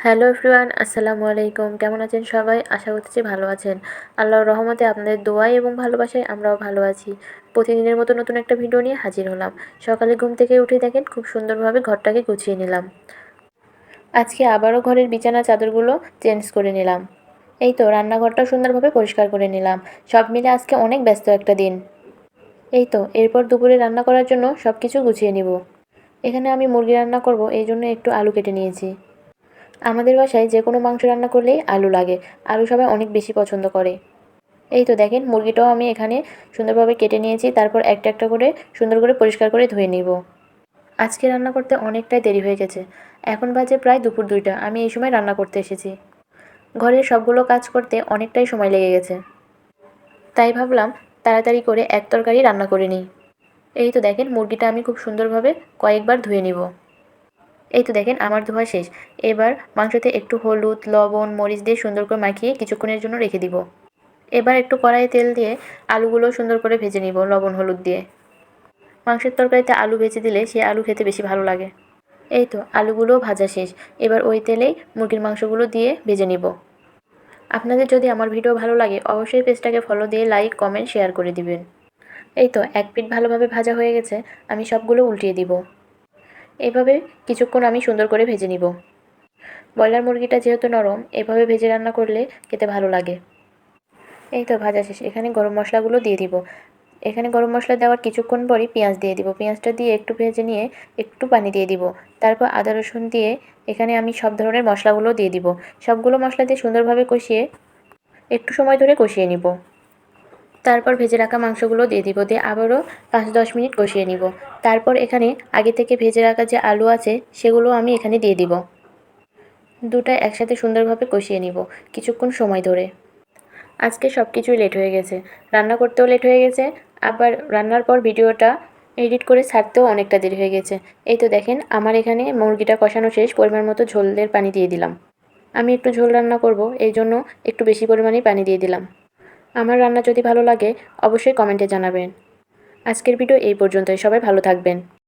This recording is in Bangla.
হ্যালো এভরিওয়ান, আসসালামু আলাইকুম। কেমন আছেন সবাই? আশা করছি ভালো আছেন। আল্লাহর রহমতে আপনাদের দোয়ায় এবং ভালোবাসায় আমরাও ভালো আছি। প্রতিদিনের মতো নতুন একটা ভিডিও নিয়ে হাজির হলাম। সকালে ঘুম থেকে উঠে দেখেন খুব সুন্দরভাবে ঘরটাকে গুছিয়ে নিলাম। আজকে আবারও ঘরের বিছানা চাদরগুলো চেঞ্জ করে নিলাম। এই তো রান্নাঘরটাও সুন্দরভাবে পরিষ্কার করে নিলাম। সব মিলে আজকে অনেক ব্যস্ত একটা দিন। এই তো এরপর দুপুরে রান্না করার জন্য সব কিছু গুছিয়ে নিব। এখানে আমি মুরগি রান্না করব, এই জন্য একটু আলু কেটে নিয়েছি। আমাদের বাসায় যে কোনো মাংস রান্না করলেই আলু লাগে। আলু সবাই অনেক বেশি পছন্দ করে। এই তো দেখেন মুরগিটাও আমি এখানে সুন্দরভাবে কেটে নিয়েছি। তারপর একটা একটা করে সুন্দর করে পরিষ্কার করে ধুয়ে নিব। আজকে রান্না করতে অনেকটাই দেরি হয়ে গেছে। এখন বাজে প্রায় দুপুর 2টা। আমি এই সময় রান্না করতে এসেছি। ঘরের সবগুলো কাজ করতে অনেকটাই সময় লেগে গেছে। তাই ভাবলাম তাড়াতাড়ি করে এক তরকারি রান্না করে নিই। এই তো দেখেন মুরগিটা আমি খুব সুন্দরভাবে কয়েকবার ধুয়ে নিব। এই তো দেখেন আমার ধোয়া শেষ। এবার মাংসতে একটু হলুদ, লবণ, মরিচ দিয়ে সুন্দর করে মাখিয়ে কিছুক্ষণের জন্য রেখে দিব। এবার একটু কড়াইয়ে তেল দিয়ে আলুগুলো সুন্দর করে ভেজে নিব লবণ হলুদ দিয়ে। মাংসের তরকারিতে আলু ভেজে দিলে সেই আলু খেতে বেশি ভালো লাগে। এই তো আলুগুলোও ভাজা শেষ। এবার ওই তেলেই মুরগির মাংসগুলো দিয়ে ভেজে নিব। আপনাদের যদি আমার ভিডিও ভালো লাগে অবশ্যই পেজটাকে ফলো দিয়ে লাইক, কমেন্ট, শেয়ার করে দিবেন। এই তো এক পিঠ ভালোভাবে ভাজা হয়ে গেছে। আমি সবগুলো উল্টিয়ে দিব। এভাবে কিছুক্ষণ আমি সুন্দর করে ভেজে নিব। ব্রয়লার মুরগিটা যেহেতু নরম, এভাবে ভেজে রান্না করলে খেতে ভালো লাগে। এই তো ভাজা শেষ। এখানে গরম মশলাগুলো দিয়ে দিব। এখানে গরম মশলা দেওয়ার কিছুক্ষণ পরই পেঁয়াজ দিয়ে দিব। পেঁয়াজটা দিয়ে একটু ভেজে নিয়ে একটু পানি দিয়ে দিব। তারপর আদা রসুন দিয়ে এখানে আমি সব ধরনের মশলাগুলো দিয়ে দিব। সবগুলো মশলা দিয়ে সুন্দরভাবে কষিয়ে একটু সময় ধরে কষিয়ে নিব। তারপর ভেজে রাখা মাংসগুলো দিয়ে দিব। দিয়ে আবারও 5-10 মিনিট কষিয়ে নিব। তারপর এখানে আগে থেকে ভেজে রাখা যে আলু আছে সেগুলো আমি এখানে দিয়ে দিব। দুটা একসাথে সুন্দরভাবে কষিয়ে নিব কিছুক্ষণ সময় ধরে। আজকে সব কিছুই লেট হয়ে গেছে। রান্না করতেও লেট হয়ে গেছে, আবার রান্নার পর ভিডিওটা এডিট করে ছাড়তেও অনেকটা দেরি হয়ে গেছে। এই তো দেখেন আমার এখানে মুরগিটা কষানো শেষ। পরিমাণ মতো ঝোলের পানি দিয়ে দিলাম। আমি একটু ঝোল রান্না করব, এই জন্য একটু বেশি পরিমাণেই পানি দিয়ে দিলাম। আমার রান্না যদি ভালো লাগে অবশ্যই কমেন্টে জানাবেন। আজকের ভিডিও এই পর্যন্তই। সবাই ভালো থাকবেন।